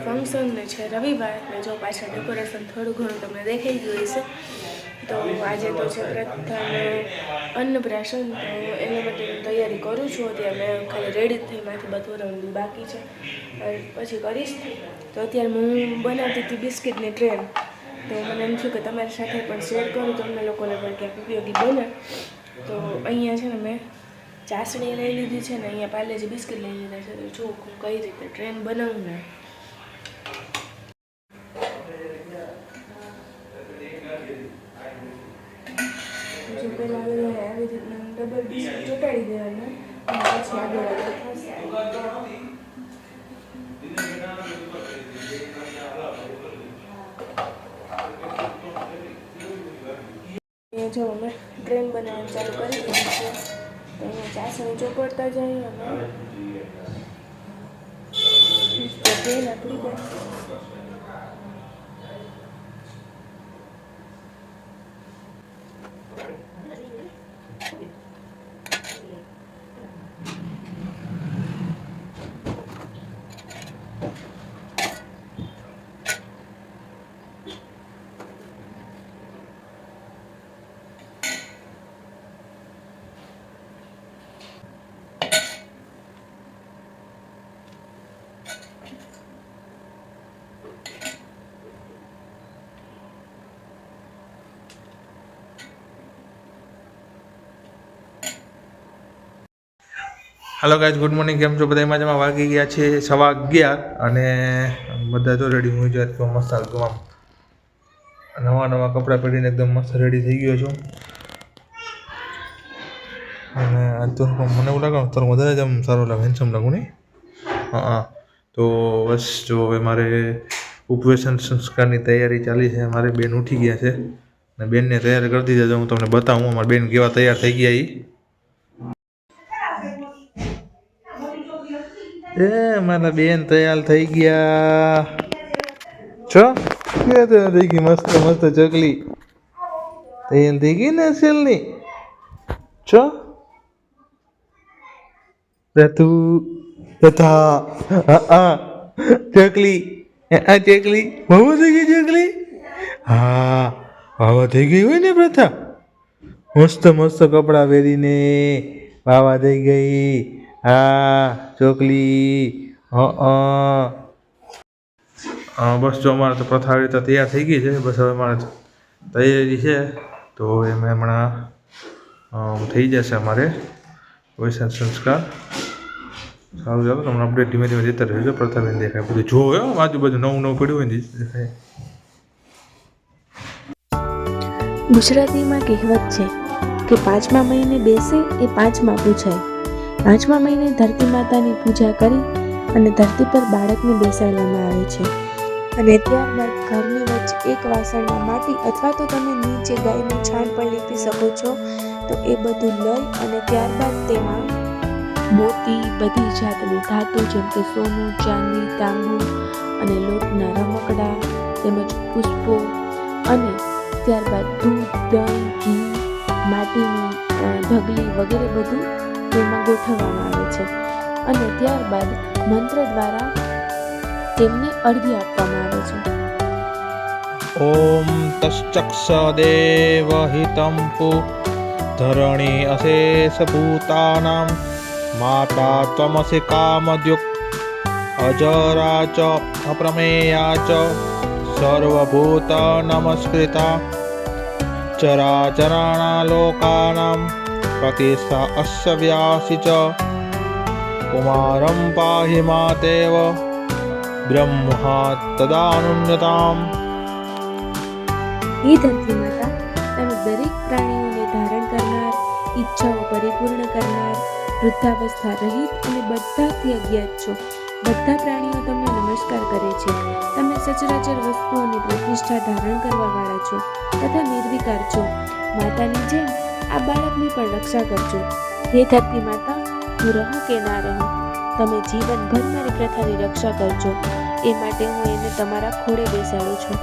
Function ને છે રવિવાર ને જો પાછળ ડેકોરેશન થોડું ઘણું તમને દેખાઈ ગયું હશે. તો આજે તો છે પ્રથમ અન્નપ્રાશન, તો એના માટે હું તૈયારી કરું છું. અત્યારે મેં ખાલી રેડી થઈ માંથી બતોરવાનું બાકી છે, પછી કરીશ. તો અત્યારે હું બનાવતી હતી બિસ્કિટની ટ્રેન, તો મને એમ થયું કે તમારી સાથે પણ શેર કરું, તમને લોકોને પણ ક્યાંક ઉપયોગી બને. તો અહીંયા છે ને મેં ચાસણી લઈ લીધી છે ને અહીંયા પાર્લેજી બિસ્કિટ લઈ લીધા છે. તો જો કઈ રીતે ટ્રેન બનાવું ને. જો પહેલાં આવી રીતના ડબલ બિસ્કિટ ચોટાડી દેવાના અને પછી આગળ થશે. જો અમે ટ્રેન બનાવવાનું ચાલુ કરી દીધું છે. તો અહીંયા ચાસણી ચોપડતા જઈએ અને ટ્રેન આપણી bus. Hello guys, good morning. केम छो बधाई? मजामां? वागी गया छे 11:15 અને બધા જો રેડી હું જ તો મસ્ત એકદમ નવા કપડાં પહેરીને એકદમ મસ્ત રેડી થઈ ગયો છું. અને આ તો મને એવું લાગે તો વધારે જ આમ સારું લાગે, હેન્ડસમ લાગુ નહીં? હા. તો બસ જો હવે મારે ઉપવેશન સંસ્કારની તૈયારી ચાલી છે. મારે બેન ઉઠી ગયા છે અને બેનને તૈયાર કરી દીધા છે. હું તમને બતાવું અમારા બેન કેવા તૈયાર થઈ ગયા. મારા બેન તૈયાર થઈ ગયા છો. કે થઈ ગઈ મસ્ત મસ્ત ચકલી તૈયાર થઈ ગઈ ને સેલની છો. પ્રથુ પ્રથા ચકલી આ ચકલી વાવા થઈ ગઈ. ચકલી હા વાવા થઈ ગઈ હોય ને પ્રથા. મસ્ત મસ્ત કપડાં પહેરીને વાવા થઈ ગઈ. હા ચોકલી. બસ જો અમારે તો પ્રથા રીતે તૈયાર થઈ ગઈ છે. બસ હવે અમારે તૈયારી છે. તો એમાં હમણાં થઈ જશે અમારે વૈશાખ સંસ્કાર. સારું ચાલો, તમને અપડેટ ધીમે ધીમે દેતા રહેજો. પ્રથાબેન દેખાય બધું જોવે આજુબાજુ નવું પડ્યું હોય ને દેખાય. ગુજરાતીમાં કહેવત છે કે 5મા મહિને બેસે એ 5મા પૂછાય. 5મા મહિને ધરતી માતાની પૂજા કરી અને ધરતી પર બાળકને બેસાડવામાં આવે છે. અને ત્યારબાદ ઘરની વચ્ચે એક વાસણમાં માટી અથવા તો તમે નીચે ગાયનું છાણ પણ લીપી શકો છો. તો એ બધું લઈ અને ત્યારબાદ તેમાં મોતી, બધી જાતની ધાતુ જેમ કે સોનું, ચાંદી, તાંબુ અને લોટના રમકડા તેમજ પુષ્પો અને ત્યારબાદ દૂધ, દહીં, ઘી, માટીની ઢગલી વગેરે બધું તેમાં ગોઠવવામાં આવે છે. અને ત્યારબાદ મંત્ર દ્વારા તેમને અર્ઘ્ય આપવામાં આવે છે. ઓમ તશ્ચક્ષ દેવહિતં પુ ધરણી અશેષ ભૂતાનામ માતા ત્વમસી કામદ્યુક અજરા ચ અપ્રમેયા ચ સર્વભૂત નમસ્કૃતા ચરાચરાણા લોકાનામ પ્રતિષ્ઠા અસ્ય વ્યાસી ચ કુમારં પાહિ માતેવ બ્રહ્મા તદાનુન્યતામ. હે ધરતી માતા, તમે દરેક પ્રાણીઓને ધારણ કરનાર, ઈચ્છાઓ પરિપૂર્ણ કરનાર, વૃદ્ધાવસ્થા રહિત અને બધાથી અજ્ઞાત છો. બધા પ્રાણીઓ તમને નમસ્કાર કરે છે. તમે સચરાચર વસ્તુઓની પ્રતિષ્ઠા ધારણ કરવાવાળા છો તથા નિર્વિકાર છો. માતાની જેમ આ બાળકની પણ રક્ષા કરજો. હે ધરતી માતા, હું રહું કે ના રહું, તમે જીવનભર મારી પ્રથાની રક્ષા કરજો. એ માટે હું એને તમારા ખોળે બેસાડું છું.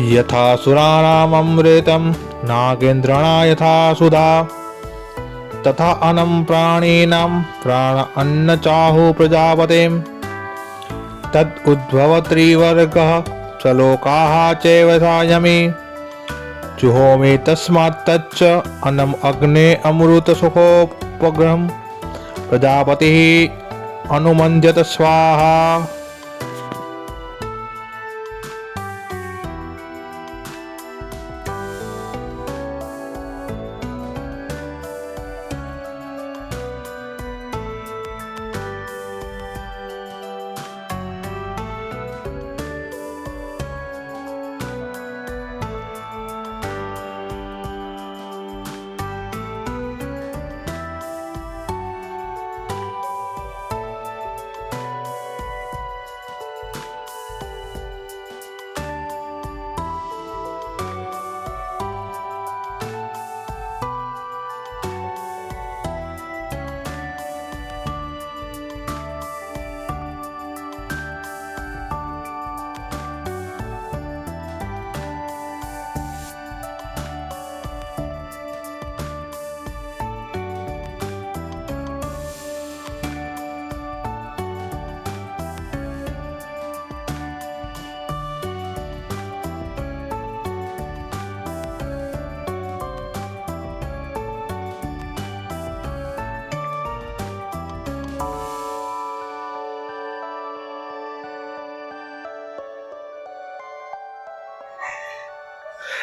यथा सुराणामृतं नागेन्द्रणा यथा सुधा तथा अनं प्राणिनां प्राण अन्न चाहु प्रजापतिं तद् उद्भवत्रिवर्गः सलोकाः चैव सायमी जुहोमि तस्मात् तच्च अनम् अग्ने अमृत सुखोपग्रहं प्रजापतिः अनुमन्यत स्वाहा.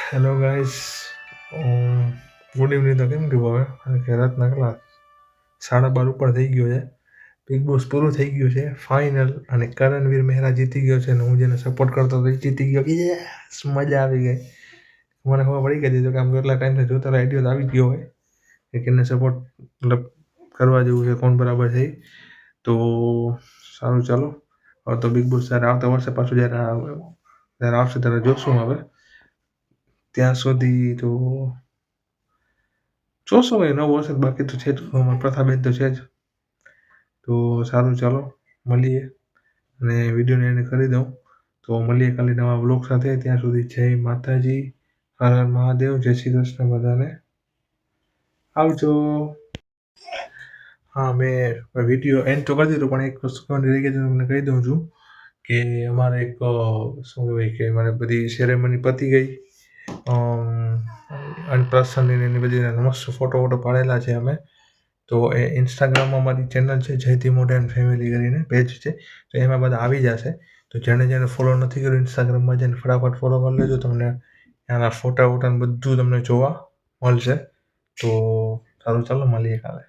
Hello guys, good evening. તો કેમ કહેવું હવે, અને કે રાતના કેટલા 12:30 ઉપર થઈ ગયો છે. બિગ બોસ પૂરું થઈ ગયું છે ફાઇનલ, અને કરણવીર મહેરા જીતી ગયો છે, અને હું જેને સપોર્ટ કરતો હતો એ જીતી ગયો. યસ, મજા આવી ગઈ. મને ખબર પડી ગઈ હતી કે આમ કેટલા ટાઈમથી જોતા આઈડિયો તો આવી ગયો હોય કે કેને સપોર્ટ મતલબ કરવા જેવું છે, કોણ બરાબર છે. તો સારું, ચાલો હવે તો બિગ બોસ જ્યારે આવતા વર્ષે પાછું જ્યારે આવશે ત્યારે જોશું. હવે ત્યાં સુધી તો જોશું એ નવું હશે, બાકી તો છે જ પ્રથાબેન તો છે જ. તો સારું, ચાલો મળીએ, અને વિડીયોને એને કરી દઉં. તો મળીએ કાલે નવા વ્લોગ સાથે. ત્યાં સુધી જય માતાજી, હર હર મહાદેવ, જય શ્રી કૃષ્ણ બધાને, આવજો. હા, મેં વિડીયો એન્ડ તો કરી દીધો, પણ એક વસ્તુ કહેવાની રહી ગઈ છે, તમને કહી દઉં છું કે અમારે એક શું કહેવાય કે મારે બધી સેરેમની પતી ગઈ. અનપ્રાસનની એની બધી મસ્ત ફોટો પાડેલા છે અમે. તો એ ઇન્સ્ટાગ્રામમાં મારી ચેનલ છે જયથી મોઢેન ફેમિલી કરીને પેજ છે, તો એમાં બધા આવી જશે. તો જેણે ફોલો નથી કર્યું ઇન્સ્ટાગ્રામમાં જઈને ફટાફટ ફોલો કરી લેજો. તમને એના ફોટા વોટા બધું તમને જોવા મળશે. તો સારું, ચાલો મળીએ કાલે.